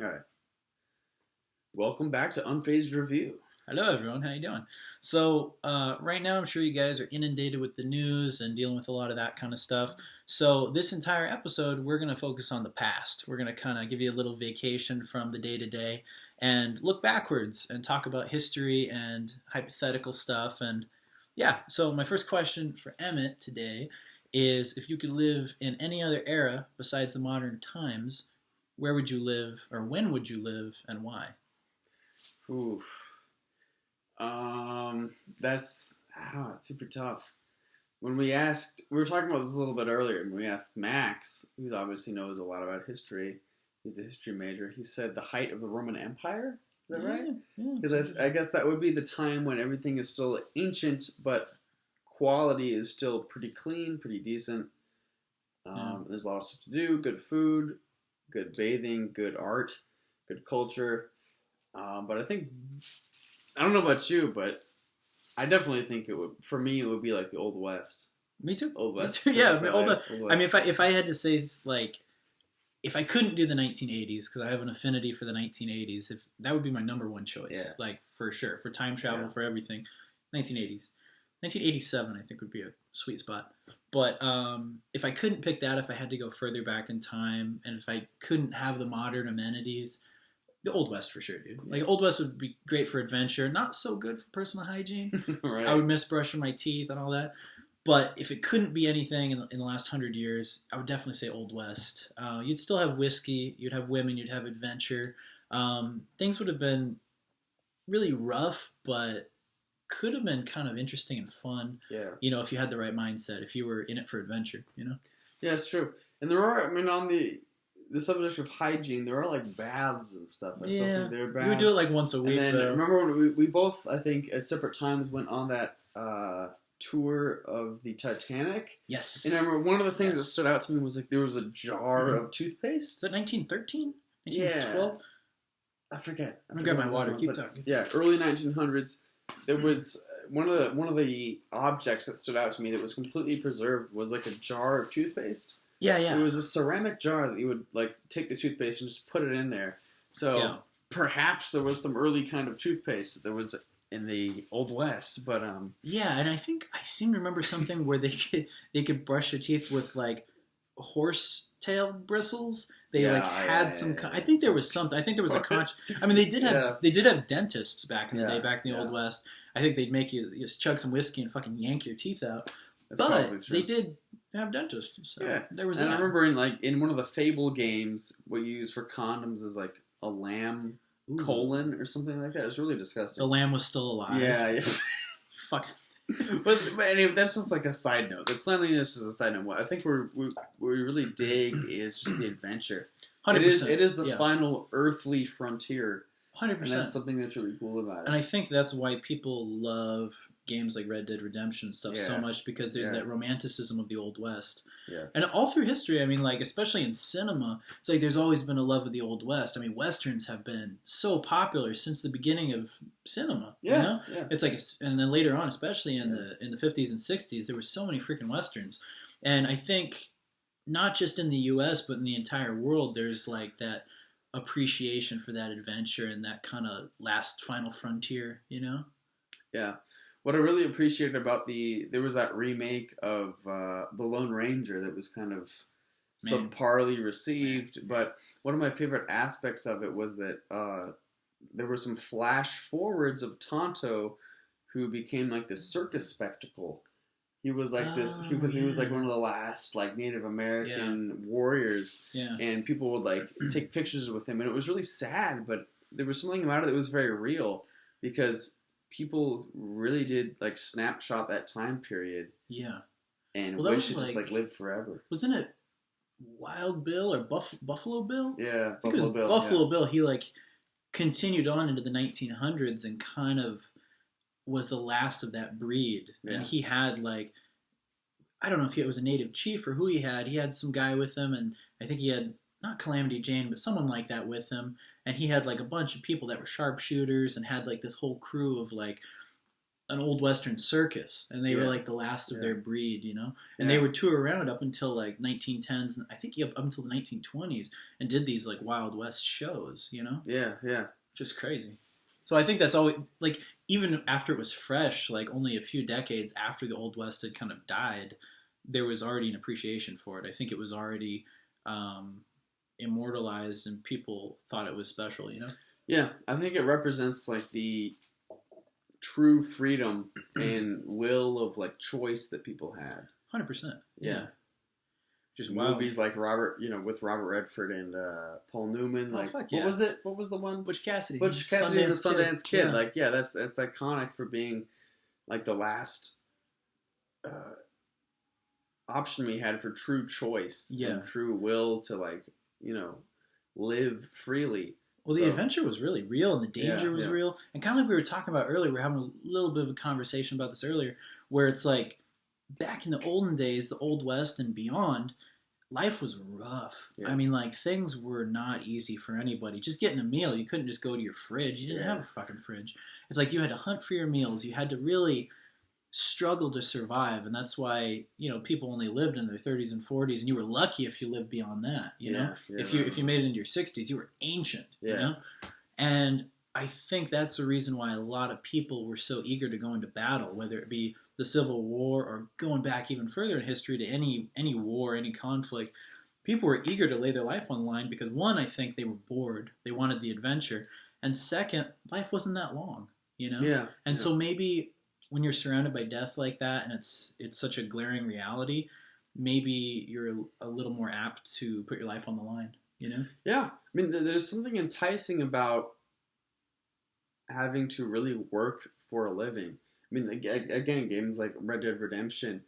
All right. Welcome back to Unfazed Review. Hello, everyone. How you doing? So, right now, I'm sure you guys are inundated with the news and dealing with a lot of that kind of stuff. So, this entire episode, we're going to focus on the past. We're going to kind of give you a little vacation from the day-to-day and look backwards and talk about history and hypothetical stuff. And, yeah, so my first question for Emmett today is, if you could live in any other era besides the modern times, where would you live, or when would you live, and why? Oof. That's super tough. When we were talking about this a little bit earlier, and we asked Max, who obviously knows a lot about history, he's a history major, he said the height of the Roman Empire. Is that right? Because I guess that would be the time when everything is still ancient, but quality is still pretty clean, pretty decent. There's a lot of stuff to do, good food, good bathing, good art, good culture. But I think, I don't know about you, but I definitely think for me, it would be like the Old West. Me too. Old West. Yeah, Old West. I mean, if I had to say, like, if I couldn't do the 1980s, because I have an affinity for the 1980s, that would be my number one choice. Yeah. Like, for sure. For time travel, for everything. 1980s. 1987, I think, would be a sweet spot. But if I couldn't pick that, if I had to go further back in time, and if I couldn't have the modern amenities, the Old West for sure, dude. Like, Old West would be great for adventure, not so good for personal hygiene. Right. I would miss brushing my teeth and all that. But if it couldn't be anything in the last 100 years, I would definitely say Old West. You'd still have whiskey, you'd have women, you'd have adventure. Things would have been really rough, but could have been kind of interesting and fun. Yeah. You know, if you had the right mindset, if you were in it for adventure, you know? Yeah, it's true. And there are, I mean, on the subject of hygiene, there are like baths and stuff. I still think there are baths. We would do it like once a week. And then remember when we both, I think, at separate times went on that tour of the Titanic? Yes. And I remember one of the things that stood out to me was like there was a jar of toothpaste. Is that 1913? 1912? Yeah. I forget. I'm gonna grab my water. Keep talking. Yeah, early 1900s. There was one of the objects that stood out to me that was completely preserved was like a jar of toothpaste. Yeah. It was a ceramic jar that you would like take the toothpaste and just put it in there. So perhaps there was some early kind of toothpaste that was in the Old West, but yeah, and I think I seem to remember something where they could brush their teeth with like horse tail bristles. They had some. I think there was something. I think there was a conscious. I mean, they did have dentists back in the day, back in the Old West. I think they'd make you just chug some whiskey and fucking yank your teeth out. That's but they did have dentists. So there was. And I remember in one of the Fable games, what you use for condoms is like a lamb colon or something like that. It was really disgusting. The lamb was still alive. Yeah. Fuck. But anyway, that's just like a side note. The cleanliness is a side note. What I think we really dig is just the adventure. 100%. It is the final earthly frontier. 100%. And that's something that's really cool about it. And I think that's why people love games like Red Dead Redemption and stuff so much, because there's that romanticism of the Old West. Yeah. And all through history, I mean, like, especially in cinema, it's like there's always been a love of the Old West. I mean, Westerns have been so popular since the beginning of cinema. Yeah. You know? Yeah. It's like, and then later on, especially in the 50s and 60s, there were so many freaking Westerns. And I think not just in the U.S., but in the entire world, there's like that appreciation for that adventure and that kind of last final frontier, you know? Yeah. What I really appreciated about there was that remake of The Lone Ranger that was kind of subparly received, but one of my favorite aspects of it was that there were some flash forwards of Tonto, who became like this circus spectacle. He was like he was like one of the last like Native American warriors, and people would like take pictures with him, and it was really sad, but there was something about it that was very real, because people really did like snapshot that time period. Yeah. And wish it just like lived forever. Wasn't it Wild Bill or Buffalo Bill? Yeah, Buffalo Bill. Buffalo Bill, he like continued on into the 1900s and kind of was the last of that breed. Yeah. And he had like, I don't know if it was a native chief or who he had. He had some guy with him, and I think he had not Calamity Jane, but someone like that with him. And he had like a bunch of people that were sharpshooters and had like this whole crew of like an old Western circus, and they were like the last of their breed, you know. And they would tour around up until like 1910s, and I think up until the 1920s, and did these like Wild West shows, you know. Yeah, yeah. Just crazy. So I think that's always like, even after it was fresh, like only a few decades after the Old West had kind of died, there was already an appreciation for it. I think it was already immortalized, and people thought it was special, you know. Yeah, I think it represents like the true freedom and will of like choice that people had. 100%. Yeah. Just movies like with Robert Redford and Paul Newman. Like, what was it? What was the one? Butch Cassidy. Butch Cassidy and the Sundance Kid. Yeah. Like, yeah, that's iconic for being like the last option we had for true choice and true will to like, you know, live freely. Well, the adventure was really real, and the danger was real. And kind of like we were talking about earlier, we were having a little bit of a conversation about this earlier, where it's like, back in the olden days, the Old West and beyond, life was rough. Yeah. I mean, like, things were not easy for anybody. Just getting a meal, you couldn't just go to your fridge. You didn't have a fucking fridge. It's like you had to hunt for your meals. You had to really struggle to survive, and that's why, you know, people only lived in their 30s and 40s, and you were lucky if you lived beyond that, you know? If you made it into your 60s, you were ancient, you know? And I think that's the reason why a lot of people were so eager to go into battle, whether it be the Civil War or going back even further in history to any war, any conflict. People were eager to lay their life on the line because, one, I think they were bored. They wanted the adventure. And second, life wasn't that long, you know? Yeah. And so maybe when you're surrounded by death like that and it's such a glaring reality, maybe you're a little more apt to put your life on the line, you know? Yeah. I mean, there's something enticing about having to really work for a living. I mean, again, games like Red Dead Redemption,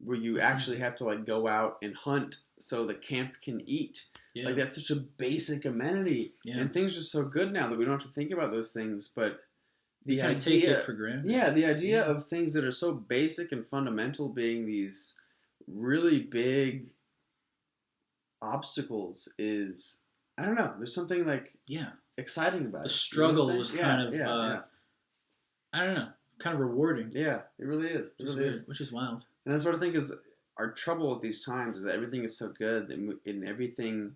where you actually have to like go out and hunt so the camp can eat. Yeah. Like, that's such a basic amenity. Yeah. And things are so good now that we don't have to think about those things, but the idea, take it for granted. Yeah, the idea of things that are so basic and fundamental being these really big obstacles is, I don't know, there's something like exciting about it. The struggle was kind of, I don't know, kind of rewarding. Yeah, it really is. It really is. Which is wild. And that's what I think is our trouble with these times, is that everything is so good and everything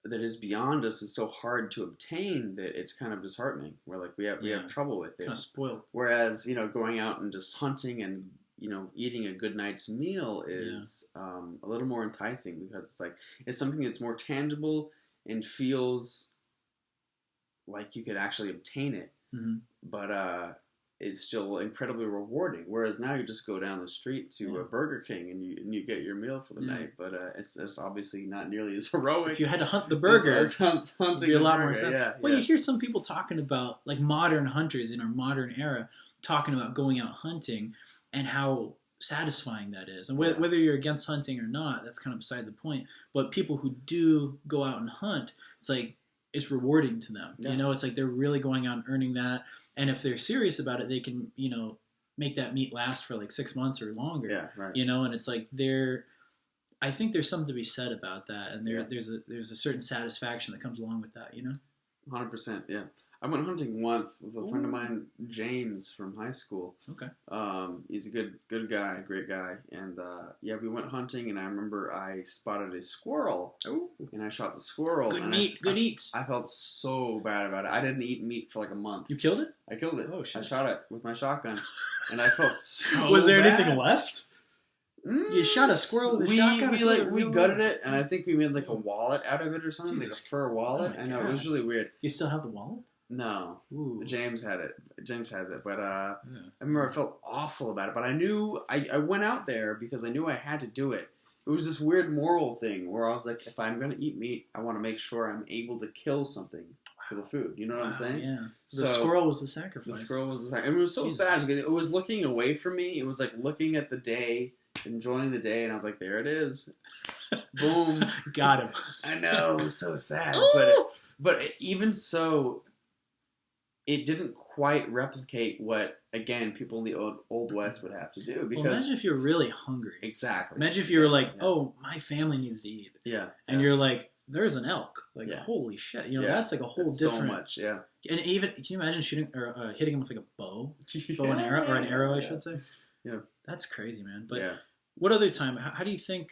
that is beyond us is so hard to obtain that it's kind of disheartening. Where like we have trouble with it. Kind of spoiled. Whereas, you know, going out and just hunting and, you know, eating a good night's meal is a little more enticing, because it's like it's something that's more tangible and feels like you could actually obtain it. Mm-hmm. But is still incredibly rewarding. Whereas now you just go down the street to a Burger King and you get your meal for the night. But it's obviously not nearly as heroic. If you had to hunt the burger, it would be a lot more sense. Yeah, well, you hear some people talking about, like, modern hunters in our modern era, talking about going out hunting and how satisfying that is. And whether you're against hunting or not, that's kind of beside the point. But people who do go out and hunt, it's like, it's rewarding to them. You know, it's like they're really going out and earning that. And if they're serious about it, they can, you know, make that meat last for like 6 months or longer. Yeah, right. You know, and it's like I think there's something to be said about that. And there's a certain satisfaction that comes along with that, you know? 100%, yeah. I went hunting once with a friend of mine, James, from high school. Okay. He's a good guy, great guy. And, we went hunting, and I remember I spotted a squirrel. Ooh. And I shot the squirrel. Good meat, good eats. I felt so bad about it. I didn't eat meat for like a month. You killed it? I killed it. Oh, shit. I shot it with my shotgun. And I felt so bad. Was there anything left? You shot a squirrel with a shotgun? We gutted it, and I think we made like a wallet out of it or something, like a fur wallet. Oh, I know, it was really weird. You still have the wallet? No. Ooh. James had it. James has it. But I remember I felt awful about it. But I knew, I went out there because I knew I had to do it. It was this weird moral thing where I was like, if I'm going to eat meat, I want to make sure I'm able to kill something for the food. You know what I'm saying? Yeah. The squirrel was the sacrifice. The squirrel was the sacrifice. And it was so sad because it was looking away from me. It was like looking at the day, enjoying the day, and I was like, there it is. Boom. Got him. I know. It was so sad. But even so, it didn't quite replicate what, again, people in the old West would have to do. Because imagine if you're really hungry. Exactly. Imagine if you were like, oh, my family needs to eat. Yeah. And you're like, there's an elk. Like, holy shit. You know, that's like a whole different... so much, yeah. And even, can you imagine shooting or hitting him with like a bow? Bow and arrow, or an arrow, I should say. Yeah. That's crazy, man. But what other time, how do you think...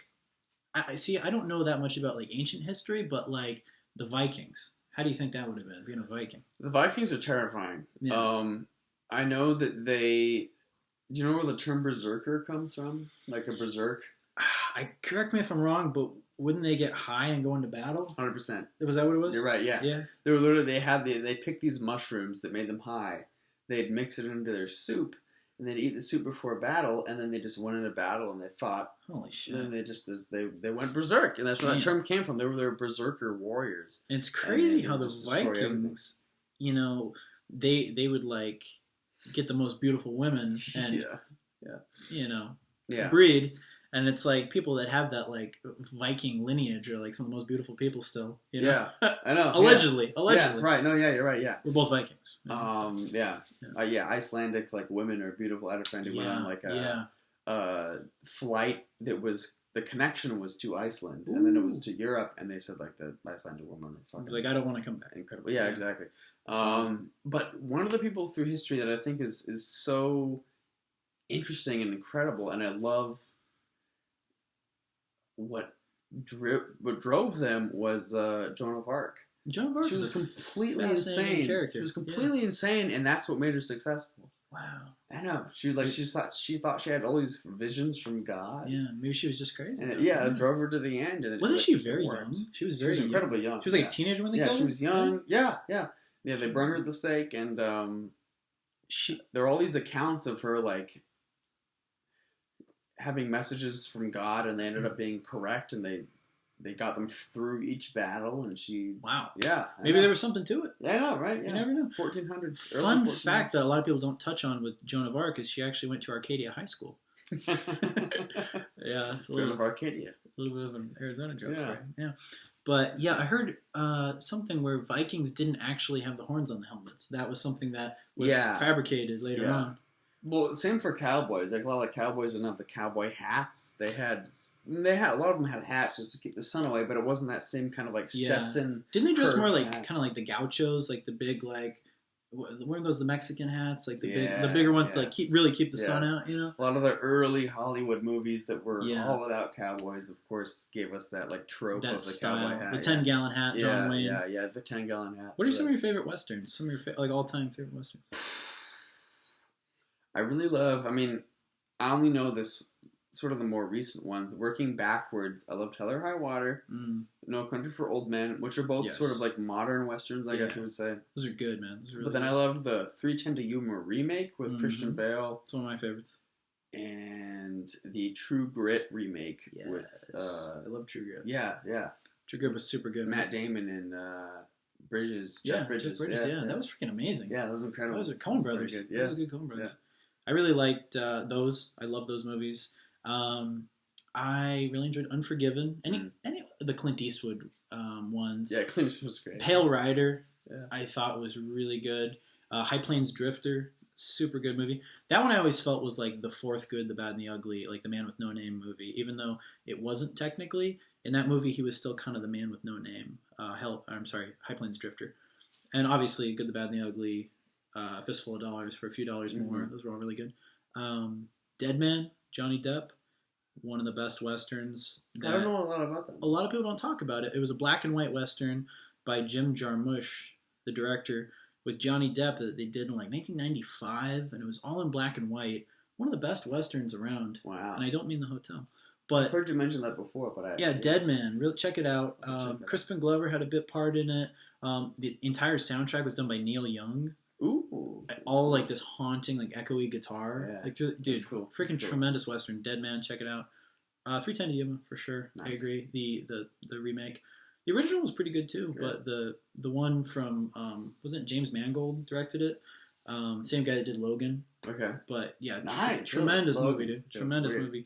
I don't know that much about like ancient history, but like the Vikings. How do you think that would have been, being a Viking? The Vikings are terrifying. Yeah. I know that they... Do you know where the term berserker comes from? Like a berserk? Correct me if I'm wrong, but wouldn't they get high and go into battle? 100%. Was that what it was? You're right, yeah. Yeah. They were literally, they picked these mushrooms that made them high. They'd mix it into their soup, and they'd eat the soup before battle, and then they just went into battle, and they fought. Holy shit. And then they went berserk, and that's where that term came from. They were berserker warriors. And it's crazy how the Vikings, you know, they would like get the most beautiful women and you know, breed. And it's like people that have that like Viking lineage are like some of the most beautiful people still. You know? Yeah, I know. Allegedly. Yeah, right. No, yeah, you're right. Yeah, we're both Vikings. Icelandic like women are beautiful. I had a friend who went on like a flight that was the connection was to Iceland, and then it was to Europe, and they said like the Icelandic women are fucking like I don't want to come back. Incredible. Yeah, exactly. But one of the people through history that I think is so interesting and incredible, and I love. What drove them was Joan of Arc. Joan of Arc. She was completely insane. She was completely insane, and that's what made her successful. Wow. I know. She thought she had all these visions from God. Yeah, maybe she was just crazy. And it drove her to the end. And wasn't she very young? She was incredibly young. She was like a teenager when they killed her? Yeah, she was young. Yeah. They burned her at the stake, and there are all these accounts of her like having messages from God, and they ended up being correct, and they got them through each battle, and she... Wow. Yeah. Maybe there was something to it. Yeah, I know, right? Yeah. You never know. 1400s. Fun fact that a lot of people don't touch on with Joan of Arc is she actually went to Arcadia High School. Yeah. Joan of Arcadia. A little bit of an Arizona joke, right? Yeah. But yeah, I heard something where Vikings didn't actually have the horns on the helmets. That was something that was fabricated later on. Well, same for cowboys. Like a lot of cowboys didn't have the cowboy hats. They had a lot of them had hats just to keep the sun away, but it wasn't that same kind of like Stetson. Didn't they dress more like kind of like the gauchos, like the big like weren't those the Mexican hats, like the bigger ones to like keep the sun out, you know? A lot of the early Hollywood movies that were all about cowboys, of course, gave us that like trope of the style. Cowboy hat. The 10-gallon hat, John Wayne. Yeah, the 10-gallon hat. What are some of your favorite westerns? Some of your like all-time favorite westerns? I really love, I only know this sort of the more recent ones. Working backwards, I love Hell or High Water, No Country for Old Men, which are both sort of like modern westerns, I guess you would say. Those are good, man. Those are really but then I loved the 3:10 to Yuma remake with Christian Bale. It's one of my favorites. And the True Grit remake with... I love True Grit. Yeah. True Grit was super good. Matt Damon and... Bridges. Jeff Bridges. That was freaking amazing. Yeah, that was incredible. Those are Coen Brothers. Yeah. Those are good Coen Brothers. Yeah. I really liked those. I love those movies. I really enjoyed Unforgiven. Any of the Clint Eastwood ones. Yeah, Clint Eastwood was great. Pale Rider, I thought was really good. High Plains Drifter, super good movie. That one I always felt was like the fourth good, the bad, and the ugly, like the Man with No Name movie. Even though it wasn't technically in that movie, he was still kind of the man with no name. High Plains Drifter, and obviously Good, the Bad, and the Ugly. Fistful of Dollars for a few dollars more. Those were all really good. Dead Man, Johnny Depp, one of the best westerns. I don't know a lot about that. A lot of people don't talk about it. It was a black and white western by Jim Jarmusch, the director, with Johnny Depp that they did in like 1995, and it was all in black and white. One of the best westerns around. Wow. And I don't mean The Hotel. But I've heard you mention that before, but Dead Man. Check it out. Crispin Glover had a bit part in it. The entire soundtrack was done by Neil Young. Ooh, all like this haunting, like echoey guitar. Yeah, like, dude, cool. Freaking tremendous western. Dead Man, check it out. 3:10 to Yuma for sure. Nice. I agree. The remake, the original was pretty good too, but the one from wasn't James Mangold directed it? Same guy that did Logan. Okay, but yeah, nice. Tremendous movie, dude. Tremendous movie.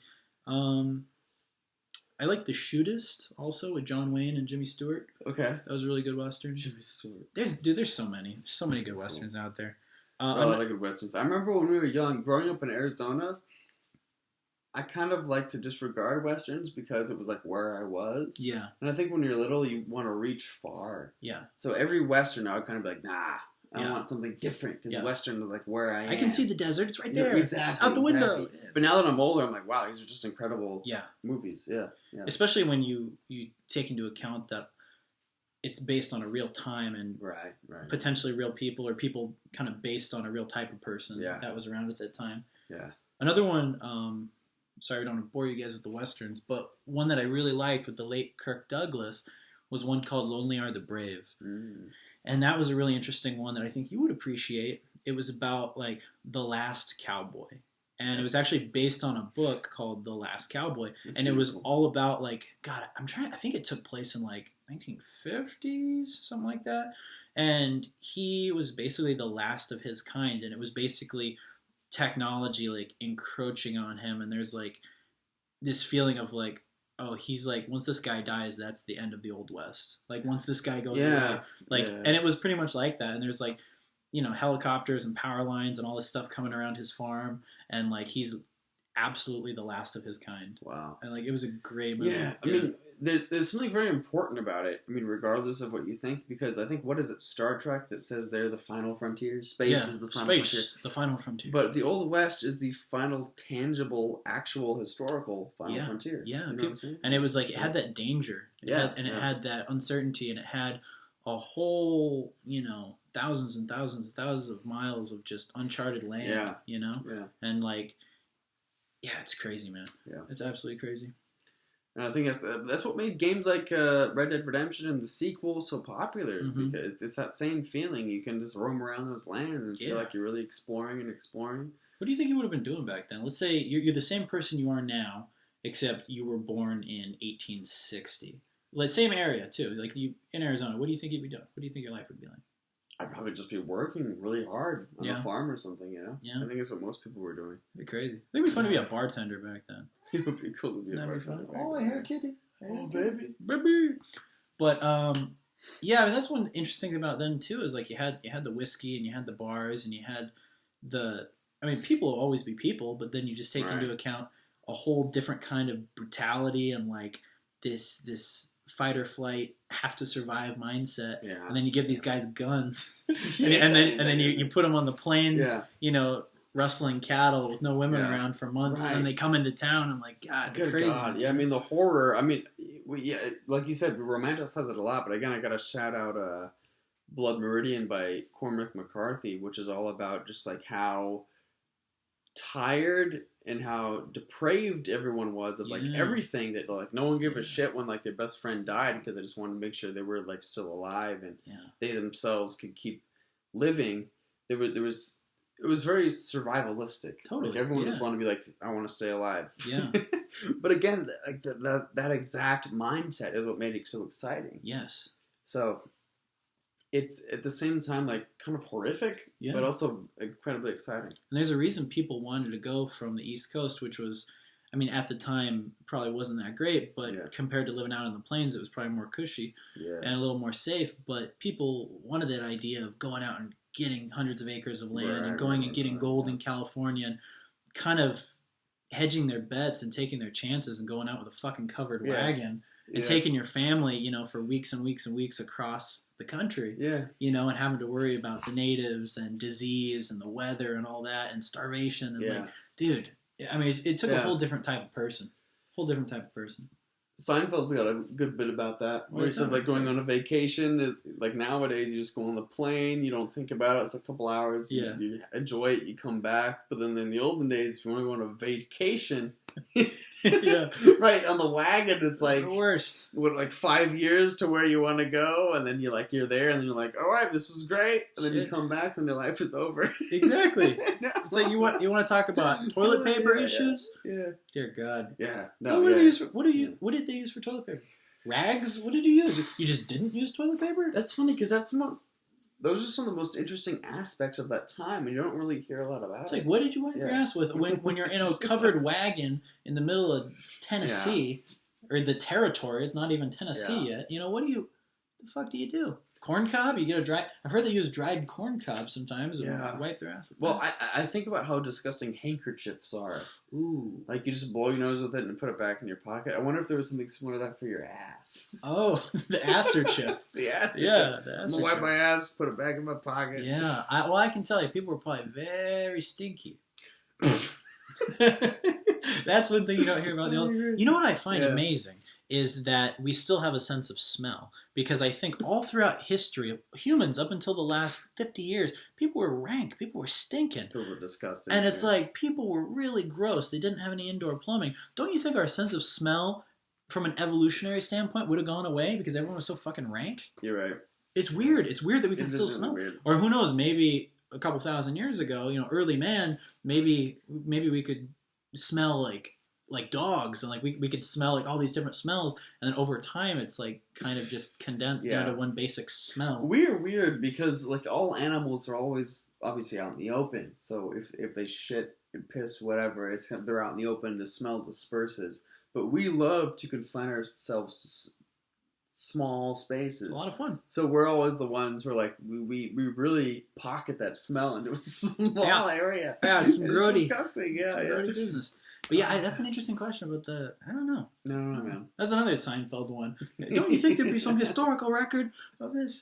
I like The Shootist also with John Wayne and Jimmy Stewart. Okay. That was a really good western. Jimmy Stewart. There's so many. So many good westerns out there. A lot of good westerns. I remember when we were young, growing up in Arizona, I kind of like to disregard Westerns because it was like where I was. Yeah. And I think when you're little, you want to reach far. Yeah. So every Western, I would kind of be like, nah, I Yeah. want something different because Western is like where I am. I can see the desert. It's right there. Exactly. It's out the window. But now that I'm older, I'm like, wow, these are just incredible movies. Yeah. Especially when you take into account that it's based on a real time and potentially real people or people kind of based on a real type of person that was around at that time. Yeah. Another one, sorry, I don't want to bore you guys with the Westerns, but one that I really liked with the late Kirk Douglas was one called Lonely Are the Brave. And that was a really interesting one that I think you would appreciate. It was about like the last cowboy. And it was actually based on a book called The Last Cowboy. That's and beautiful. It was all about like, God, I think it took place in like 1950s, something like that. And he was basically the last of his kind. And it was basically technology like encroaching on him. And there's like this feeling of like, oh, he's like, once this guy dies, that's the end of the Old West. Like once this guy goes away, like, and it was pretty much like that. And there's like, you know, helicopters and power lines and all this stuff coming around his farm. And like, he's absolutely the last of his kind. Wow. And like, it was a great movie. Yeah. I mean, there's something very important about it. I mean, regardless of what you think, because I think, what is it, Star Trek that says they're the final frontier? Space is the final frontier. The final frontier. But the Old West is the final, tangible, actual, historical final frontier. Yeah. You know what I'm saying? And it was like, it had that danger. It had that uncertainty, and it had a whole, you know, thousands and thousands and thousands of miles of just uncharted land, you know? Yeah. And like, it's crazy, man. Yeah. It's absolutely crazy. And I think that's what made games like Red Dead Redemption and the sequel so popular, because it's that same feeling. You can just roam around those lands and feel like you're really exploring and exploring. What do you think you would have been doing back then? Let's say you're the same person you are now, except you were born in 1860. Like, same area, too. Like, you in Arizona, what do you think you'd be doing? What do you think your life would be like? I'd probably just be working really hard on a farm or something, you know? Yeah. I think that's what most people were doing. It'd be crazy. It'd be fun to be a bartender back then. It would be cool to be a bartender. Oh, I hear kitty. Oh, baby. Baby. But, yeah, I mean, that's one interesting thing about then, too, is like you had the whiskey and you had the bars and you had I mean, people will always be people, but then you just take into account a whole different kind of brutality and like this fight or flight, have to survive mindset, and then you give these guys guns, and then you put them on the plains, you know, rustling cattle with no women around for months, and then they come into town and like, God, crazy. God. Yeah, I mean the horror. I mean, like you said, Romanticism says it a lot, but again, I got to shout out Blood Meridian by Cormac McCarthy, which is all about just like how tired and how depraved everyone was of like everything, that like no one gave a shit when like their best friend died, because they just wanted to make sure they were like still alive and they themselves could keep living. It was very survivalistic. Totally. Like everyone just wanted to be like, I want to stay alive. Yeah. But again, like that exact mindset is what made it so exciting. Yes. So it's at the same time like kind of horrific, but also incredibly exciting. And there's a reason people wanted to go from the East Coast, which was, I mean, at the time probably wasn't that great, but compared to living out in the plains, it was probably more cushy and a little more safe. But people wanted that idea of going out and getting hundreds of acres of land and going and getting gold in California and kind of hedging their bets and taking their chances and going out with a fucking covered wagon. And taking your family, you know, for weeks and weeks and weeks across the country, you know, and having to worry about the natives and disease and the weather and all that and starvation. And like, dude, I mean, it took a whole different type of person. Seinfeld's got a good bit about that, where he says like going on a vacation, like nowadays you just go on the plane, you don't think about it, it's a couple hours, you enjoy it, you come back. But then in the olden days, if you want to go on a vacation, right, on the wagon, it's like the worst. What, like 5 years to where you want to go, and then you're there, and then you're like, all right, this was great, and then you come back, and your life is over. Exactly. It's like you want to talk about toilet paper issues. Yeah. Dear God. Yeah. No. What did they use for toilet paper? Rags? What did you use? You just didn't use toilet paper? That's funny, because those are some of the most interesting aspects of that time, and you don't really hear a lot about it. It's like, what did you wipe your ass with when you're in a covered wagon in the middle of Tennessee, or the territory? It's not even Tennessee yet. You know, the fuck do you do? Corn cob? You get a dry... I've heard they use dried corn cob sometimes and wipe their ass with Well, I think about how disgusting handkerchiefs are. Ooh. Like, you just blow your nose with it and put it back in your pocket. I wonder if there was something similar to that for your ass. Oh, the asserchip. The asserchip. Yeah, the I'm going to wipe my ass, put it back in my pocket. Yeah. I can tell you, people were probably very stinky. That's one thing you don't hear about the old... You know what I find amazing is that we still have a sense of smell. Because I think all throughout history, humans, up until the last 50 years, people were rank. People were stinking. People were disgusting. And it's like, people were really gross. They didn't have any indoor plumbing. Don't you think our sense of smell, from an evolutionary standpoint, would have gone away because everyone was so fucking rank? You're right. It's weird. It's weird that we can still smell. Weird. Or who knows, maybe a couple thousand years ago, early man, maybe we could smell like dogs, and like we could smell like all these different smells, and then over time it's like kind of just condensed down to one basic smell. Weird because like all animals are always obviously out in the open, so if they shit and piss, whatever, they're out in the open, the smell disperses. But we love to confine ourselves to small spaces. It's a lot of fun. So we're always the ones where like we really pocket that smell into a small area. Yeah, some grody. It's disgusting. Yeah, some grody business. But yeah, that's an interesting question about the... I don't know. No, man. That's another Seinfeld one. Don't you think there'd be some historical record of this?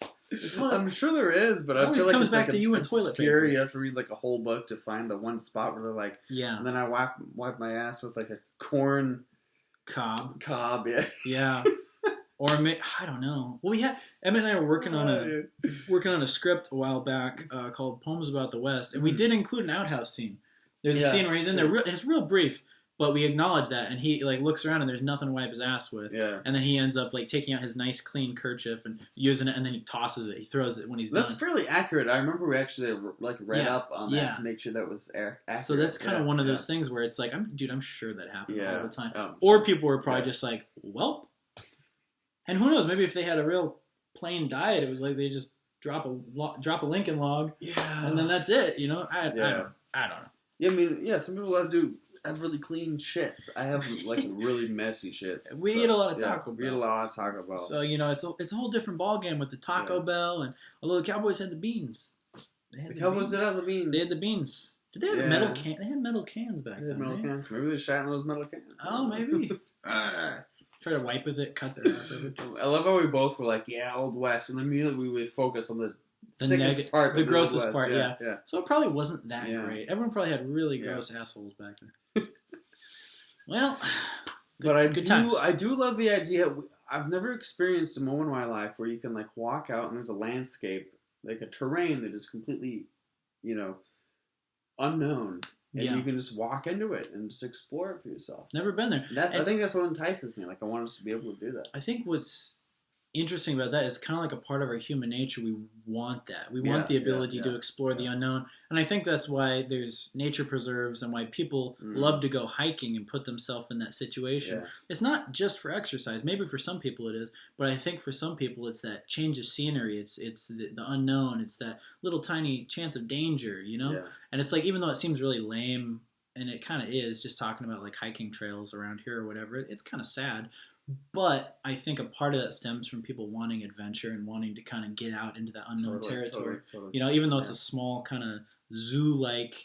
I'm sure there is, but I feel like it's back like to you and toilet paper. You have to read like a whole book to find the one spot where they're like... Yeah. And then I wipe my ass with like a corn... Cob, yeah. Yeah. Or I don't know. Well, Emmett and I were working on a script a while back called Poems About the West, and we did include an outhouse scene. There's a scene where he's in there, and it's real brief, but we acknowledge that, and he like looks around and there's nothing to wipe his ass with. Yeah. And then he ends up like taking out his nice clean kerchief and using it, and then he tosses it. He throws it when he's done. That's fairly accurate. I remember we actually like read up on that to make sure that was accurate. So that's kind of one of those things where it's like, I'm sure that happened all the time. Or people were probably just like, welp. And who knows? Maybe if they had a real plain diet, it was like they just drop a Lincoln log, and then that's it. I don't know. Yeah, I mean, some people have really clean shits. I have like really messy shits. We eat a lot of Taco Bell. We eat a lot of Taco Bell. So it's a whole different ballgame with the Taco Bell, and although the Cowboys had the beans, the Cowboys did have the beans. They had the beans. Did they have metal cans? They had metal cans back then. Metal cans. Maybe they shot in those metal cans. Oh, maybe. Try to wipe with it, cut their ass over. I love how we both were like, Old West, and immediately we would focus on the sickest part, the grossest part. Yeah. So it probably wasn't that great. Everyone probably had really gross assholes back then. Well, but I do love the idea. I've never experienced a moment in my life where you can like walk out and there's a landscape, like a terrain that is completely, unknown. And you can just walk into it and just explore it for yourself. Never been there. I think that's what entices me. Like, I want us to be able to do that. I think what's interesting about that is kind of like a part of our human nature. We want that. We want the ability to explore the unknown. And I think that's why there's nature preserves and why people love to go hiking and put themselves in that situation. Yeah. It's not just for exercise. Maybe for some people it is. But I think for some people it's that change of scenery. It's the unknown. It's that little tiny chance of danger, Yeah. And it's like, even though it seems really lame, and it kind of is, just talking about like hiking trails around here or whatever, it's kind of sad. But I think a part of that stems from people wanting adventure and wanting to kind of get out into that unknown territory. Totally. Even though it's a small kind of zoo-like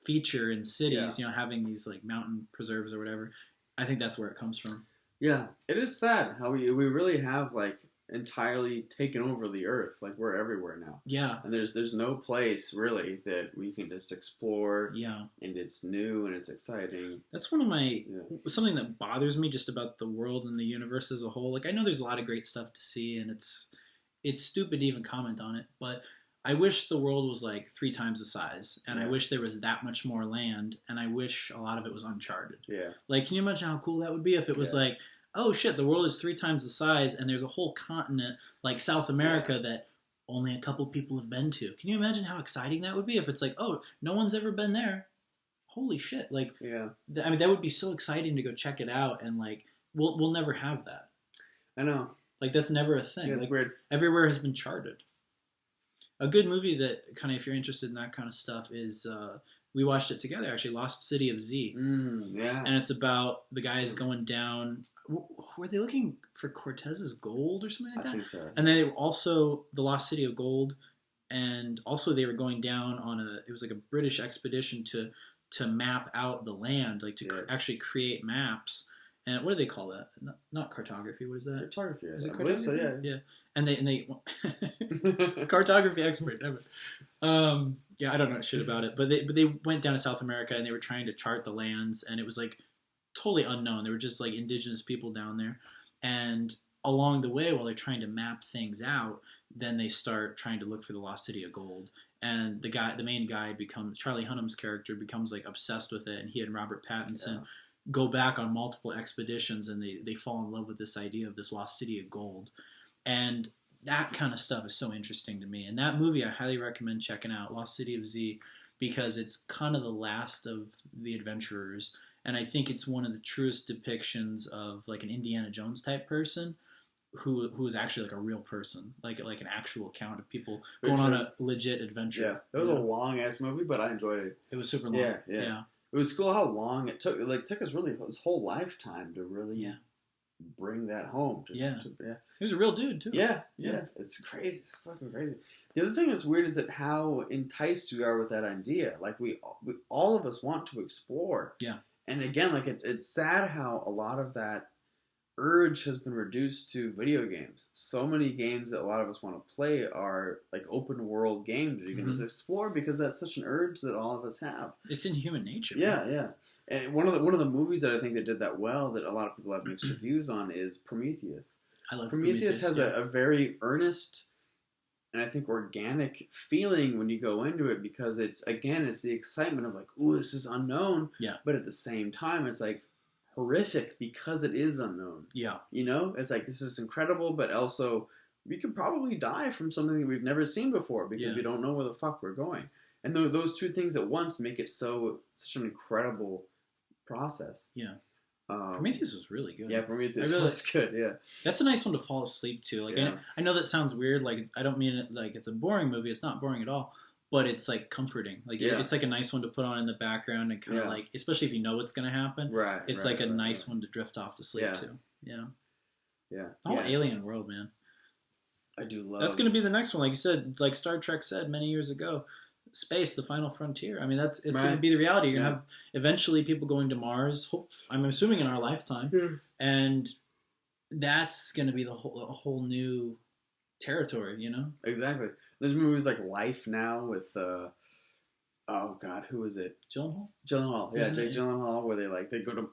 feature in cities, having these like mountain preserves or whatever, I think that's where it comes from. Yeah, it is sad how we really have like entirely taken over the earth. Like, we're everywhere now. Yeah. And there's no place really that we can just explore. Yeah. And it's new and it's exciting. That's one of my something that bothers me just about the world and the universe as a whole. Like, I know there's a lot of great stuff to see, and it's stupid to even comment on it, but I wish the world was like 3 times the size, and I wish there was that much more land, and I wish a lot of it was uncharted. Yeah. Like, can you imagine how cool that would be if it was like, oh shit, the world is 3 times the size, and there's a whole continent like South America that only a couple people have been to. Can you imagine how exciting that would be if it's like, oh, no one's ever been there? Holy shit! Like, I mean, that would be so exciting to go check it out, and like, we'll never have that. I know. Like, that's never a thing. Yeah, it's like, weird. Everywhere has been charted. A good movie that kind of, if you're interested in that kind of stuff, is we watched it together actually, Lost City of Z. And it's about the guys going down were they looking for Cortez's gold or something like that? I think so. And then they were also the Lost City of Gold, and also they were going down on it was like a British expedition to map out the land, like to actually create maps. And what do they call that? Not cartography. What is that? Cartography. Is it I cartography? believe so, yeah. Yeah. And they cartography expert. Yeah, I don't know shit about it, but they went down to South America and they were trying to chart the lands, and it was like totally unknown. There were just like indigenous people down there, and along the way, while they're trying to map things out, then they start trying to look for the Lost City of Gold. And the main guy becomes Charlie Hunnam's character becomes like obsessed with it, and he and Robert Pattinson go back on multiple expeditions, and they fall in love with this idea of this Lost City of Gold. And that kind of stuff is so interesting to me. And that movie I highly recommend checking out, Lost City of Z, because it's kind of the last of the adventurers. And I think it's one of the truest depictions of like an Indiana Jones type person who is actually like a real person, like an actual account of people going on a legit adventure. Yeah, it was a long ass movie, but I enjoyed it. It was super long. Yeah. It was cool how long it took. It took us really his whole lifetime to really bring that home. He was a real dude too. Yeah. It's crazy. It's fucking crazy. The other thing that's weird is that how enticed we are with that idea. Like we all of us want to explore. Yeah. And again, like it's sad how a lot of that urge has been reduced to video games. So many games that a lot of us want to play are like open world games where you can just explore, because that's such an urge that all of us have. It's in human nature. Yeah. And one of the movies that I think that did that well, that a lot of people have mixed reviews on, is Prometheus. I love Prometheus. Has a very earnest and I think organic feeling when you go into it, because it's the excitement of like, ooh, this is unknown. Yeah. But at the same time, it's like horrific because it is unknown. Yeah. You know, it's like, this is incredible, but also we could probably die from something that we've never seen before because we don't know where the fuck we're going. And those two things at once make it such an incredible process. Yeah. Prometheus was really good. Yeah, Prometheus was good, yeah. That's a nice one to fall asleep to. Like, I know that sounds weird. Like, I don't mean it like it's a boring movie. It's not boring at all. But it's, like, comforting. Like, it's, like, a nice one to put on in the background and kind of, like, especially if you know what's going to happen. Right. It's, like, a nice one to drift off to sleep to. You know? Yeah. The whole alien world, man. I do love... That's going to be the next one. Like you said, like Star Trek said many years ago, space, the final frontier. I mean, it's going to be the reality. You're going to have eventually people going to Mars, I'm assuming in our lifetime. Yeah. And that's going to be a whole new territory, you know? Exactly. There's movies like Life Now with, oh God, who was it? Gyllenhaal. Yeah, Jake Gyllenhaal, where they go to,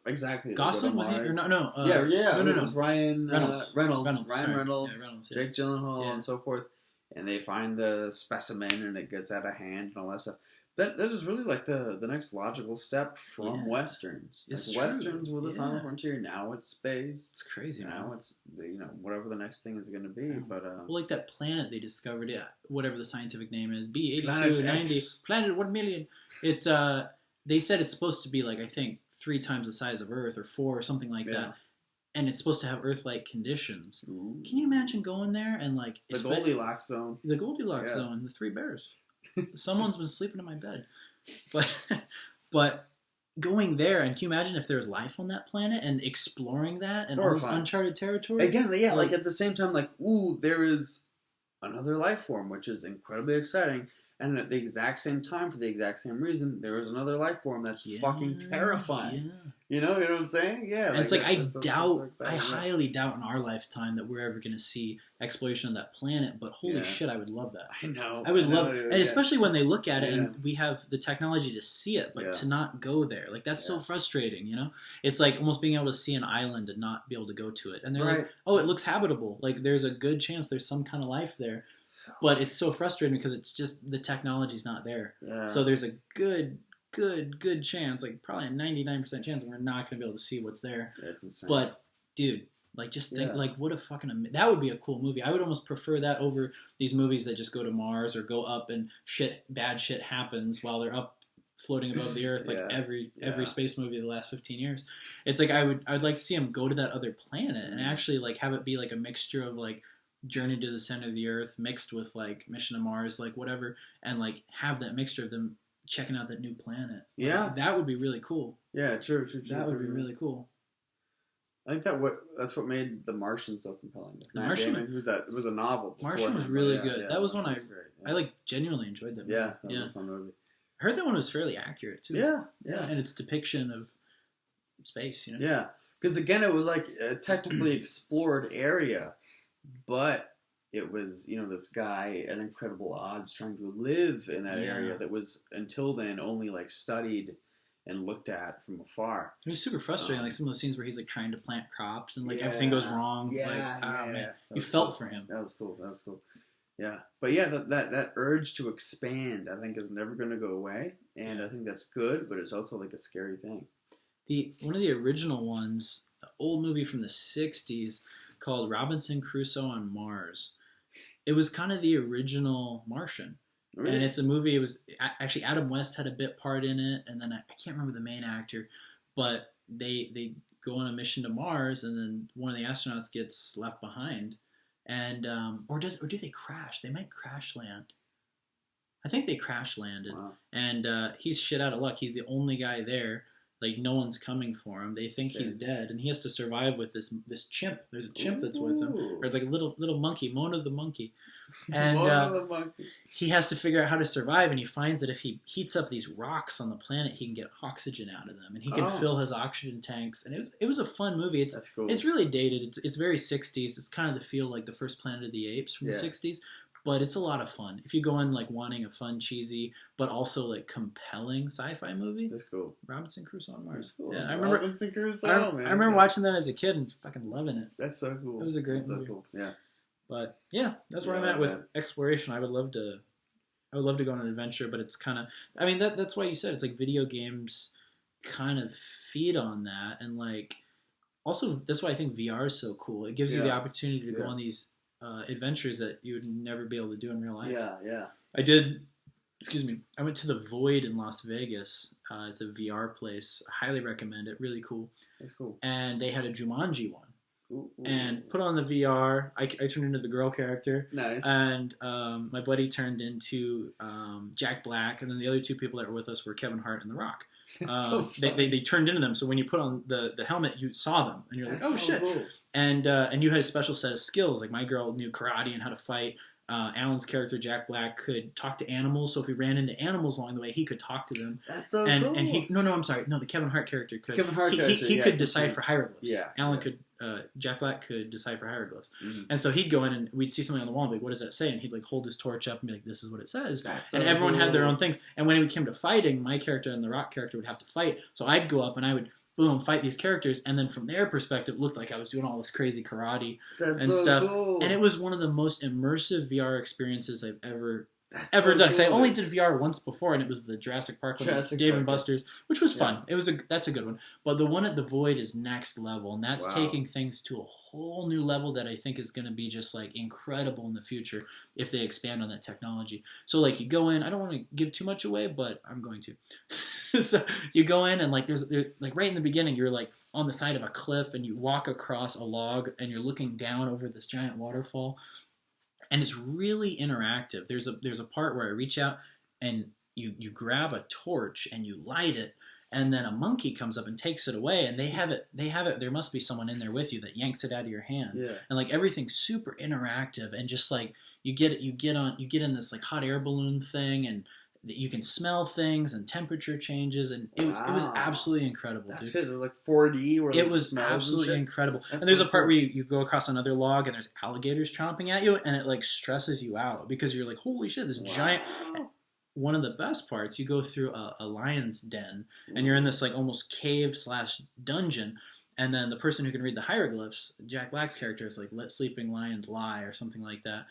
Gosling? Go to Mars. No. No. It was Ryan Reynolds. Ryan Reynolds, Jake Gyllenhaal, and so forth. And they find the specimen, and it gets out of hand, and all that stuff. That is really like the next logical step from westerns. Westerns were the final frontier. Now it's space. It's crazy. Now it's whatever the next thing is going to be. But well, like that planet they discovered, whatever the scientific name is, B8290, Planet 1 million. It they said it's supposed to be like, I think 3 times the size of Earth or 4 or something like that. And it's supposed to have Earth-like conditions. Ooh. Can you imagine going there and like the Goldilocks zone? The Goldilocks zone, the 3 bears. Someone's been sleeping in my bed, but going there, and can you imagine if there's life on that planet and exploring that and all this uncharted territory again? Yeah, like at the same time, like, ooh, there is another life form, which is incredibly exciting. And at the exact same time, for the exact same reason, there is another life form that's fucking terrifying. Yeah. You know what I'm saying? Yeah. And it's like, I highly doubt in our lifetime that we're ever going to see exploration of that planet, but holy shit, I would love that. I know. I would love it. And especially when they look at it and we have the technology to see it, but to not go there. Like, that's so frustrating, you know? It's like almost being able to see an island and not be able to go to it. And they're like, oh, it looks habitable. Like, there's a good chance there's some kind of life there. But it's so frustrating because it's just the technology's not there. Yeah. So there's a good chance, like probably a 99% chance that we're not going to be able to see what's there. That's insane. But, dude, like, just think, like, what a fucking... That would be a cool movie. I would almost prefer that over these movies that just go to Mars or go up and bad shit happens while they're up floating above the Earth, like every space movie of the last 15 years. It's like I'd like to see them go to that other planet and actually, like, have it be, like, a mixture of, like, Journey to the Center of the Earth mixed with, like, Mission to Mars, like, whatever, and, like, have that mixture of them checking out that new planet. Yeah. Like, that would be really cool. Yeah, true. That would be really cool. I think that's what made The Martian so compelling. The Matt Martian Damon, it was a novel. Martian was really good. That was one I genuinely enjoyed that movie. Yeah, that was a fun movie. I heard that one was fairly accurate too. Yeah. And its depiction of space, Yeah, because again, it was like a technically explored area, but it was, this guy at incredible odds trying to live in that area that was until then only like studied and looked at from afar. It was super frustrating, like some of the scenes where he's like trying to plant crops and like everything goes wrong. Man, you felt for him. That was cool. Yeah, but that urge to expand, I think, is never going to go away, and I think that's good, but it's also like a scary thing. One of the original ones, an old movie from the '60s called Robinson Crusoe on Mars. It was kind of the original Martian. Really? And it's a movie. It was actually Adam West had a bit part in it, and then I can't remember the main actor, but they go on a mission to Mars, and then one of the astronauts gets left behind, and or do they crash? They might crash land. I think they crash landed, and he's shit out of luck. He's the only guy there. Like, no one's coming for him. They think he's dead, and he has to survive with this chimp. There's a chimp that's with him, or like a little monkey, Mona the monkey, and he has to figure out how to survive. And he finds that if he heats up these rocks on the planet, he can get oxygen out of them, and he can fill his oxygen tanks. And it was a fun movie. That's cool. It's really dated. It's very '60s. It's kind of the feel like the first Planet of the Apes from the '60s. But it's a lot of fun. If you go in like wanting a fun, cheesy, but also like compelling sci-fi movie. That's cool. Robinson Crusoe on Mars. That's cool. Yeah, I remember Robinson Crusoe. I remember watching that as a kid and fucking loving it. That's so cool. It was a great movie. So cool. Yeah. But yeah, that's where I'm at with exploration. I would love to go on an adventure, but it's kind of. I mean, that's why you said it's like video games kind of feed on that, and like also that's why I think VR is so cool. It gives you the opportunity to go on these. Adventures that you would never be able to do in real life. Yeah. I went to the Void in Las Vegas. It's a VR place. I highly recommend it. Really cool. That's cool. And they had a Jumanji one. Ooh. And put on the VR. I turned into the girl character. Nice. And my buddy turned into Jack Black, and then the other two people that were with us were Kevin Hart and The Rock. So they turned into them, so when you put on the helmet, you saw them, and you're like, oh shit! Cool. And you had a special set of skills. Like my girl knew karate and how to fight. Alan's character Jack Black could talk to animals, so if he ran into animals along the way, he could talk to them. That's so cool. And the Kevin Hart character could. He could decipher hieroglyphs. Yeah. Alan could. Jack Black could decipher hieroglyphs, mm-hmm. and so he'd go in and we'd see something on the wall and be like, "What does that say?" And he'd like hold his torch up and be like, "This is what it says." And everyone had their own things. And when it came to fighting, my character and the Rock character would have to fight. So I'd go up and I would fight these characters, and then from their perspective, it looked like I was doing all this crazy karate and stuff. Cool. And it was one of the most immersive VR experiences I've ever done. Cool. Because I only did VR once before, and it was the Jurassic Park one, Dave and Buster's, which was fun. That's a good one. But the one at the Void is next level, and that's taking things to a whole new level that I think is going to be just like incredible in the future if they expand on that technology. So like you go in, I don't want to give too much away, but I'm going to. So you go in and like there's like right in the beginning, you're like on the side of a cliff and you walk across a log and you're looking down over this giant waterfall. And it's really interactive. There's a part where I reach out and you grab a torch and you light it, and then a monkey comes up and takes it away, and they have it. There must be someone in there with you that yanks it out of your hand. Yeah. And like everything's super interactive, and just like you get in this like hot air balloon thing, and you can smell things and temperature changes, and it was absolutely incredible. That's good. It was like 4D. Where it was absolutely incredible. And there's a part where you go across another log and there's alligators chomping at you, and it like stresses you out because you're like, holy shit, this giant. One of the best parts, you go through a lion's den, and you're in this like almost cave / dungeon, and then the person who can read the hieroglyphs, Jack Black's character, is like, let sleeping lions lie or something like that,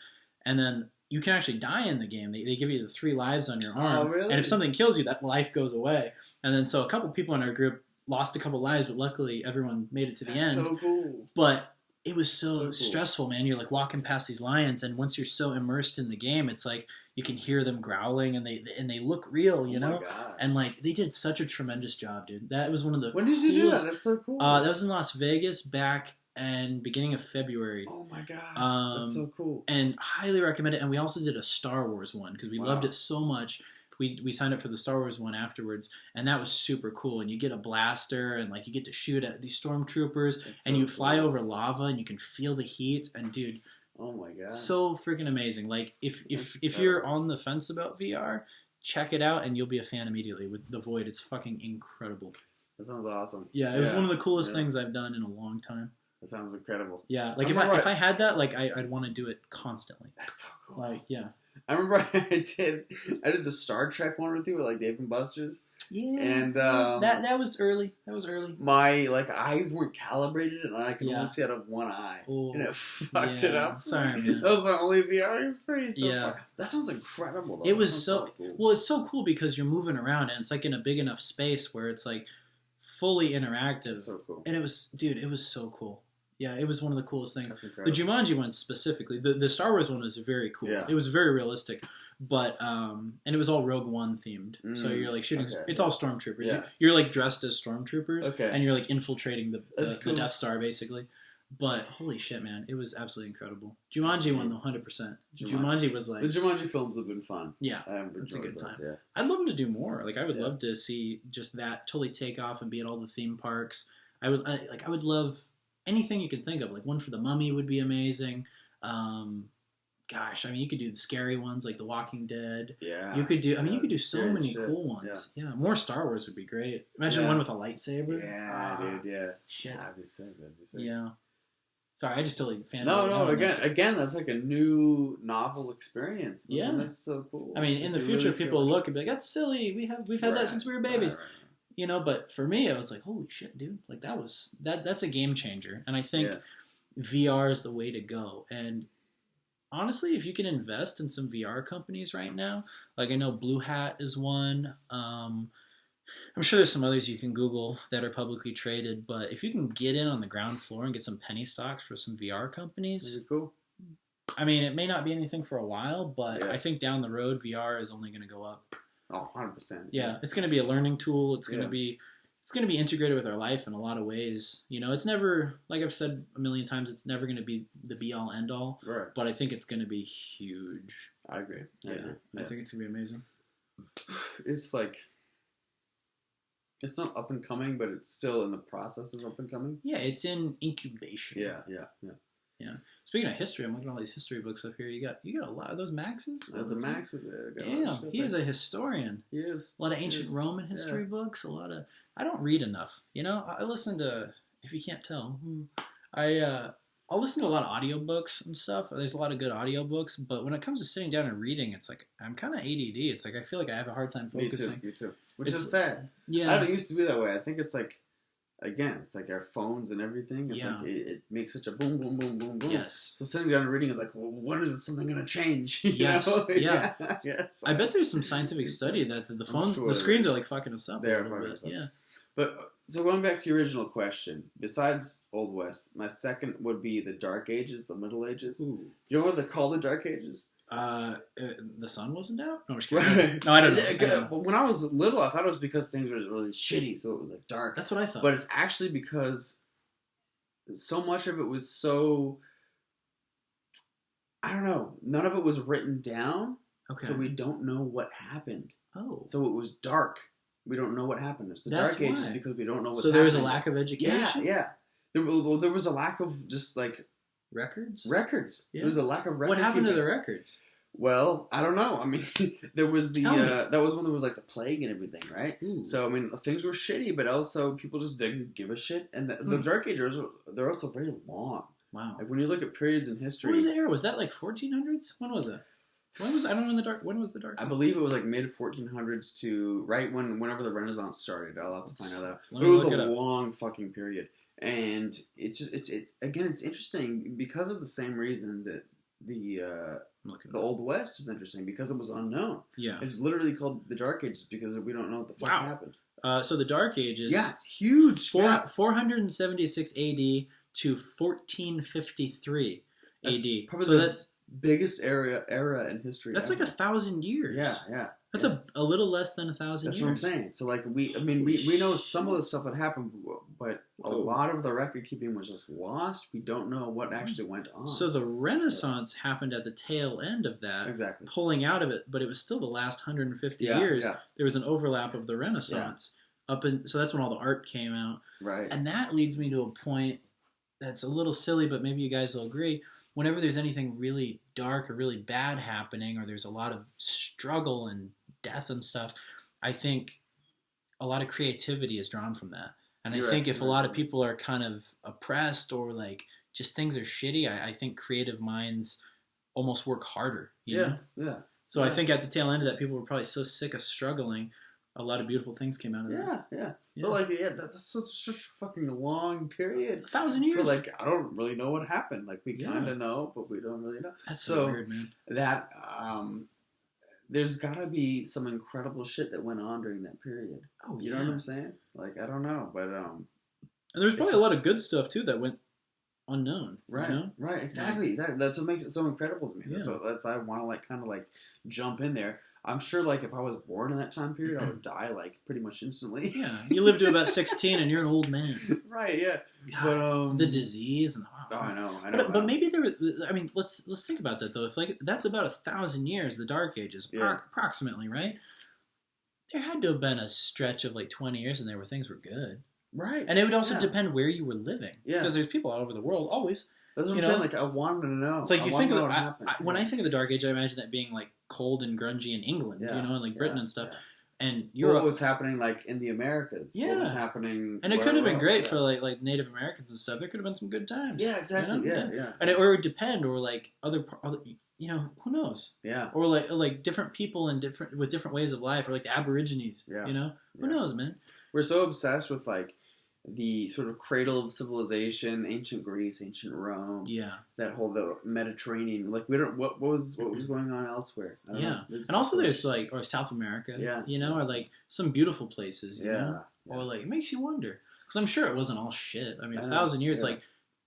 and then you can actually die in the game. They give you the 3 lives on your arm. Oh, really? And if something kills you, that life goes away. And then so a couple people in our group lost a couple lives, but luckily everyone made it to the end. So cool. But it was so cool. stressful, man. You're like walking past these lions, and once you're so immersed in the game, it's like you can hear them growling, and they look real, you know? My God. And like they did such a tremendous job, dude. That was one of the When did you do that? That's so cool. That was in Las Vegas back and beginning of February. Oh my God, that's so cool. And highly recommend it. And we also did a Star Wars one because we loved it so much. we signed up for the Star Wars one afterwards, and that was super cool. And you get a blaster, and like you get to shoot at these stormtroopers, and you fly over lava, and you can feel the heat. And dude, oh my god, so freaking amazing! Like if you're on the fence about VR, check it out, and you'll be a fan immediately. With The Void, it's fucking incredible. That sounds awesome. Yeah, it was one of the coolest things I've done in a long time. That sounds incredible. Yeah, like if I had that, like I'd want to do it constantly. That's so cool. Like yeah. I remember I did the Star Trek one with you with like Dave and Buster's. Yeah, and that was early. My eyes weren't calibrated, and I could only see out of one eye, and it fucked it up. Sorry, man. That was my only VR experience. So far. That sounds incredible. Though. It was so cool. Well, it's so cool because you're moving around, and it's like in a big enough space where it's like fully interactive. That's so cool. And it was so cool. Yeah, it was one of the coolest things. That's incredible. The Jumanji one specifically, the Star Wars one was very cool. Yeah. It was very realistic, but and it was all Rogue One themed. So you're like shooting. Okay. It's all stormtroopers. Yeah. You're like dressed as stormtroopers, and you're like infiltrating the cool. Death Star basically. But holy shit, man, it was absolutely incredible. Jumanji won 100%. Jumanji was like the Jumanji films have been fun. Yeah, it's a good time. Yeah. I'd love them to do more. Like I would love to see just that totally take off and be at all the theme parks. I would love anything you could think of. Like one for the Mummy would be amazing. Gosh, I mean, you could do the scary ones like The Walking Dead. Yeah. You could do. I mean, you could do so many cool ones. Yeah. More Star Wars would be great. Imagine one with a lightsaber. Yeah, dude. Yeah. Shit. That'd be sick. Yeah. Sorry, I just totally fan. No. Again, that's like a new novel experience. That's so cool. I mean, in the future, people will look and be like, "That's silly. We've had that since we were babies." Right. You know, but for me, it was like, holy shit, dude! Like that's a game changer, and I think VR is the way to go. And honestly, if you can invest in some VR companies right now, like I know Blue Hat is one. I'm sure there's some others you can Google that are publicly traded, but if you can get in on the ground floor and get some penny stocks for some VR companies, that'd be cool. I mean, it may not be anything for a while, but I think down the road, VR is only going to go up. Oh, 100%. Yeah, it's going to be a learning tool. It's going to be integrated with our life in a lot of ways. You know, it's never, like I've said a million times, it's never going to be the be-all, end-all. Right. But I think it's going to be huge. I agree. I think it's going to be amazing. It's like, it's not up and coming, but it's still in the process of up and coming. Yeah, it's in incubation. Yeah. Speaking of history, I'm looking at all these history books up here. You got a lot of those Maxes? There's a Maxes there. Damn, he is a historian. He is. A lot of ancient Roman history books. I don't read enough. You know, I listen to, if you can't tell, I'll listen to a lot of audiobooks and stuff. There's a lot of good audiobooks, but when it comes to sitting down and reading, it's like I'm kind of ADD. It's like I feel like I have a hard time focusing. Me too. Which is sad. Yeah. I don't used to be that way. I think it's like, again, it's like our phones and everything. It's like it makes such a boom, boom, boom, boom, boom. Yes. So sitting down and reading is like, well, when is something going to change? Yes. Yeah. Yes. I bet there's some scientific study that the phones, the screens are like fucking us up. They are fucking us up. Yeah. But so going back to your original question, besides Old West, my second would be the Dark Ages, the Middle Ages. Ooh. You know what they're called, the Dark Ages? The sun wasn't out? No, I'm just kidding. Right. No, I don't know. But when I was little, I thought it was because things were really shitty, so it was like dark. That's what I thought. But it's actually because so much of it was so, I don't know, none of it was written down. Okay. So we don't know what happened. Oh. So it was dark. We don't know what happened. It's the Dark Ages because we don't know what's happening. So there was a lack of education? Yeah. There was a lack of just like records. Yeah. There was a lack of records. What happened to the records? Well, I don't know. I mean, there was that was when there was like the plague and everything, right? Ooh. So I mean, things were shitty, but also people just didn't give a shit. And the Dark Ages, they're also very long. Wow. Like when you look at periods in history, what was the era? Was that like 1400s? When was it? When was the Dark? I believe it was like mid 1400s to right whenever the Renaissance started. I'll have to find that out. But it was a long fucking period, and it's interesting because of the same reason that the Old West is interesting because it was unknown. Yeah, it's literally called the Dark Ages because we don't know what the fuck happened. So the Dark Ages, it's huge. 476 AD to 1453 AD. Probably so that's biggest era in history. That's ever. like 1,000 years. Yeah. That's a little less than 1,000 years. That's what I'm saying. So like we know some of the stuff that happened, but a lot of the record keeping was just lost. We don't know what actually went on. So the Renaissance happened at the tail end of that. Exactly. Pulling out of it, but it was still the last 150 years. Yeah. There was an overlap of the Renaissance. So that's when all the art came out. Right. And that leads me to a point that's a little silly, but maybe you guys will agree. Whenever there's anything really dark or really bad happening, or there's a lot of struggle and death and stuff, I think a lot of creativity is drawn from that. And I think if a lot of people are kind of oppressed or like just things are shitty, I think creative minds almost work harder. You know? Yeah. So I think at the tail end of that, people were probably so sick of struggling. A lot of beautiful things came out of that. Yeah. But like, that's such a fucking long period. 1,000 years. For like, I don't really know what happened. Like, we kind of know, but we don't really know. That's so weird, man. That there's got to be some incredible shit that went on during that period. Oh, you know what I'm saying? Like, I don't know, but and there's probably a lot of good stuff too that went unknown. Right. You know? Right. Exactly. That's what makes it so incredible to me. Yeah. That's I want to like kind of like jump in there. I'm sure, like, if I was born in that time period, I would die, like, pretty much instantly. Yeah, you live to about 16 and you're an old man. Right, yeah. God, but, the disease and I know. But maybe there was, I mean, let's think about that, though. If, like, that's about 1,000 years, the Dark Ages, approximately, right? There had to have been a stretch of, like, 20 years in there where things were good. Right. And it would also depend where you were living. Yeah. Because there's people all over the world, always. That's what I'm saying. Like, I wanted to know. It's like you think of when I think of the Dark Age, I imagine that being like cold and grungy in England, you know, and like Britain and stuff. Yeah. And Europe. What was happening like in the Americas? Yeah. What was happening? And it could have been great for like Native Americans and stuff. There could have been some good times. Yeah, exactly. You know? Yeah. And it would depend, or like other, you know, who knows? Yeah. Or like different people with different ways of life, or like the Aborigines. Yeah. You know, who knows, man? We're so obsessed with like the sort of cradle of civilization, ancient Greece, ancient Rome. Yeah. That whole the Mediterranean. Like we don't what was going on elsewhere. I don't know. And also there's like or South America. Yeah. You know, or like some beautiful places. You know? Or like it makes you wonder because I'm sure it wasn't all shit. I mean, 1,000 years like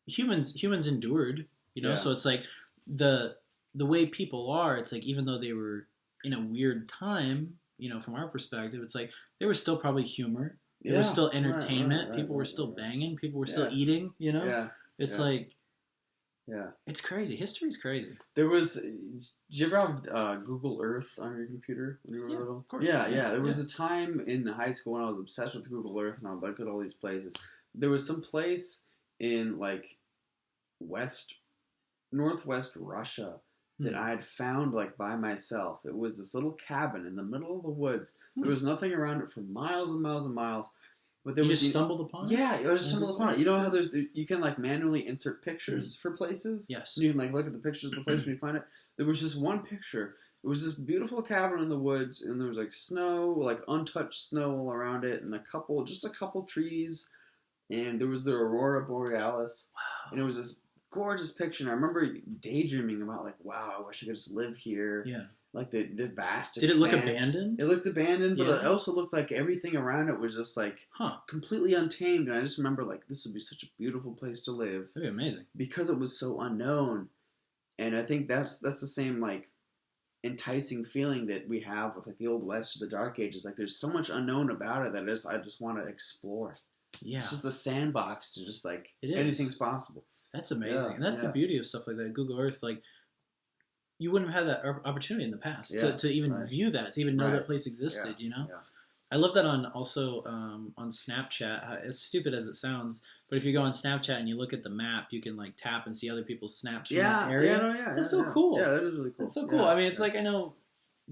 humans endured. You know, so it's like the way people are. It's like even though they were in a weird time, you know, from our perspective, it's like there was still probably humor. There was still entertainment. People were still banging. People were still eating, you know? Yeah. It's like... Yeah. It's crazy. History's crazy. There was... Did you ever have Google Earth on your computer when you were little? Of course. Yeah. There was a time in high school when I was obsessed with Google Earth and I would look at all these places. There was some place in, like, northwest Russia that I had found, like, by myself. It was this little cabin in the middle of the woods. There was nothing around it for miles and miles and miles. But there was stumbled upon it? Yeah, I just stumbled upon it. You know how you can, like, manually insert pictures for places? Yes. You can, like, look at the pictures of the place when you find it. There was just one picture. It was this beautiful cabin in the woods, and there was, like, snow, like, untouched snow all around it, and just a couple trees, and there was the Aurora Borealis. Wow. And it was this gorgeous picture, and I remember daydreaming about like, wow, I wish I could just live here. Yeah. Like the vast Did it look abandoned? It looked abandoned, but it also looked like everything around it was just like completely untamed. And I just remember like this would be such a beautiful place to live. That'd be amazing. Because it was so unknown. And I think that's the same like enticing feeling that we have with like the Old West or the Dark Ages. Like there's so much unknown about it that I just want to explore. Yeah. It's just the sandbox to just like anything's possible. That's amazing. And that's the beauty of stuff like that. Google Earth, like, you wouldn't have had that opportunity in the past to even view that, to even know that place existed, you know? Yeah. I love that on Snapchat, as stupid as it sounds, but if you go on Snapchat and you look at the map, you can, like, tap and see other people's snaps from that area. That's so cool. Yeah, that is really cool. That's so cool. I mean, it's like, I know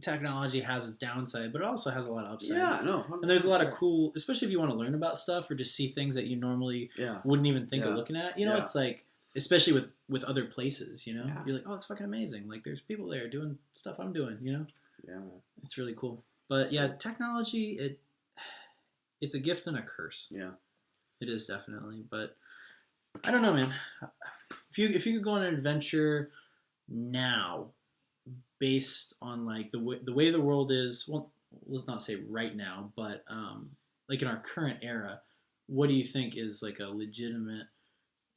technology has its downside, but it also has a lot of upsides. Yeah, no. And there's a lot of cool, especially if you want to learn about stuff or just see things that you normally wouldn't even think of looking at. You know, it's like, especially with other places, you know? Yeah. You're like, oh, it's fucking amazing. Like, there's people there doing stuff I'm doing, you know? Yeah. It's really cool. But, technology, it's a gift and a curse. Yeah. It is definitely. But, I don't know, man. If you could go on an adventure now, based on, like, the way the world is, well, let's not say right now, but, like, in our current era, what do you think is, like, a legitimate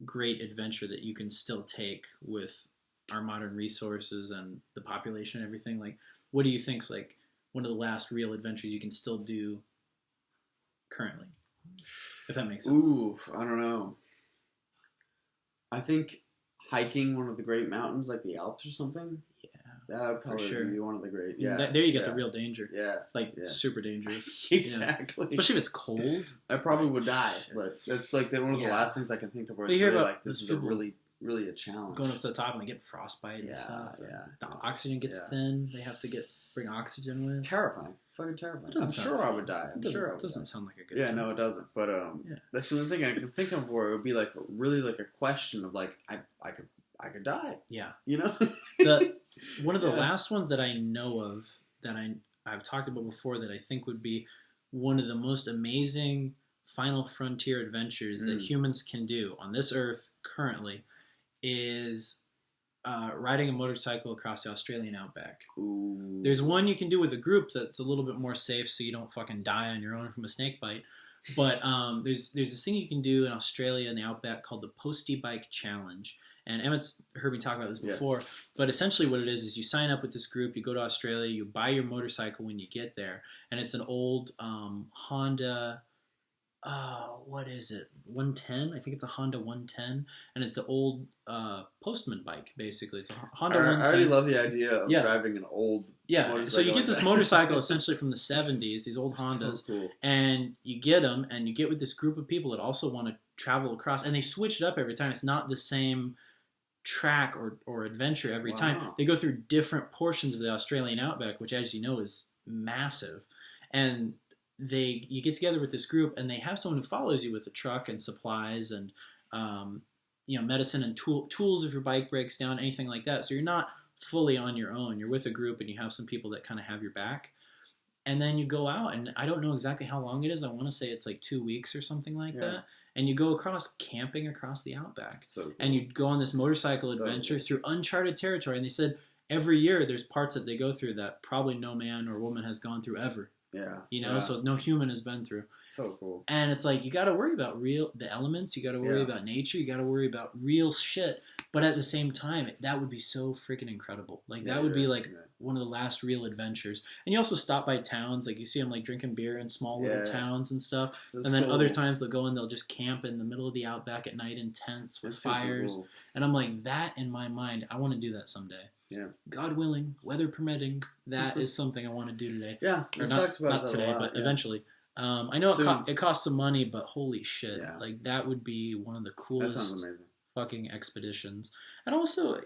great adventure that you can still take with our modern resources and the population and everything, like, what do you think's like one of the last real adventures you can still do currently? If that makes sense. Ooh, I don't know. I think hiking one of the great mountains, like the Alps or something. Yeah, that would probably be one of the great. Yeah, there you get the real danger. Yeah, super dangerous. Exactly. Especially if it's cold. I probably would die, but it's like one of the last things I can think of where it's really like this is really a challenge. Going up to the top and they get frostbite and stuff. Yeah. The oxygen gets thin. They have to bring oxygen with. It's terrifying. Fucking terrifying. I'm sure I would die. It doesn't sound like a good time. No, it doesn't. But that's the only thing I can think of where it would be like really like a question of like I could die. Yeah. You know? One of the last ones that I know of that I've talked about before that I think would be one of the most amazing final frontier adventures that humans can do on this earth currently is riding a motorcycle across the Australian outback. Ooh. There's one you can do with a group that's a little bit more safe so you don't fucking die on your own from a snake bite. But there's this thing you can do in Australia in the outback called the Postie Bike Challenge. And Emmett's heard me talk about this before. Yes. But essentially what it is you sign up with this group, you go to Australia, you buy your motorcycle when you get there. And it's an old Honda... what is it? 110? I think it's a Honda 110, and it's an old postman bike, basically. It's a Honda 110. I already love the idea of driving an old motorcycle. So you get this motorcycle essentially from the 70s, these old Hondas, so cool. And you get them, and you get with this group of people that also want to travel across, and they switch it up every time. It's not the same track or adventure every time. They go through different portions of the Australian outback, which, as you know, is massive. And you get together with this group and they have someone who follows you with a truck and supplies and medicine and tools if your bike breaks down, anything like that. So you're not fully on your own. You're with a group and you have some people that kind of have your back. And then you go out, and I don't know exactly how long it is. I want to say it's like 2 weeks or something like that. And you go camping across the outback. So cool. And you go on this motorcycle adventure through uncharted territory. And they said every year there's parts that they go through that probably no man or woman has gone through ever. Yeah. So no human has been through. So cool. And it's like, you got to worry about the elements. You got to worry about nature. You got to worry about real shit. But at the same time, that would be so freaking incredible. Like, that would be like one of the last real adventures. And you also stop by towns. Like, you see them like drinking beer in small little towns and stuff. That's and then cool. Other times they'll go and they'll just camp in the middle of the outback at night in tents with fires. Cool. And I'm like, that in my mind, I want to do that someday. Yeah. God willing, weather permitting, that is something I want to do today. Yeah. Or not today, but eventually. I know it costs some money, but holy shit. Yeah. Like, that would be one of the coolest fucking expeditions. And also,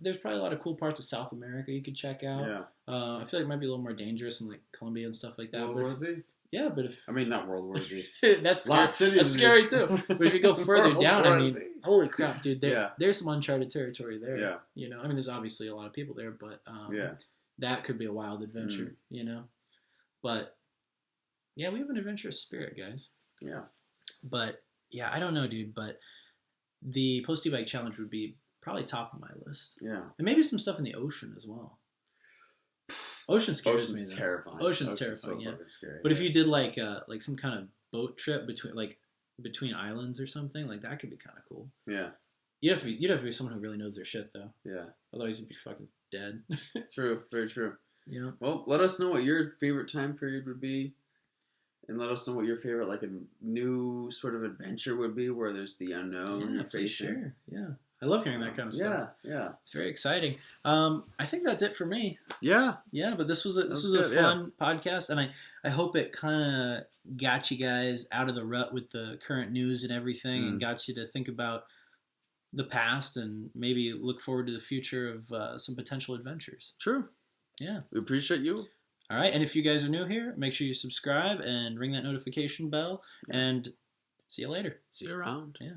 there's probably a lot of cool parts of South America you could check out. Yeah. I feel like it might be a little more dangerous in like Colombia and stuff like that. World War Z? Yeah, but if... I mean, not World War Z. That's scary too. But if you go further down, I mean, holy crap, dude. There's some uncharted territory there. Yeah. I mean, there's obviously a lot of people there, but that could be a wild adventure, But, yeah, we have an adventurous spirit, guys. Yeah. But, yeah, I don't know, dude, but the Postie Bike Challenge would be probably top of my list. Yeah. And maybe some stuff in the ocean as well. Ocean scares me. Terrifying. Ocean's terrifying. So scary. But if you did like some kind of boat trip between islands or something, like that could be kind of cool. Yeah. You'd have to be someone who really knows their shit though. Yeah. Otherwise you'd be fucking dead. True. Very true. Yeah. Well, let us know what your favorite time period would be, and let us know what your favorite like a new sort of adventure would be, where there's the unknown you're facing. Sure. Yeah. I love hearing that kind of stuff. Yeah. It's very exciting. I think that's it for me. Yeah. Yeah, but this was a fun podcast, and I hope it kind of got you guys out of the rut with the current news and everything, and got you to think about the past and maybe look forward to the future of some potential adventures. True. Yeah. We appreciate you. All right, and if you guys are new here, make sure you subscribe and ring that notification bell, and see you later. See you around. Yeah.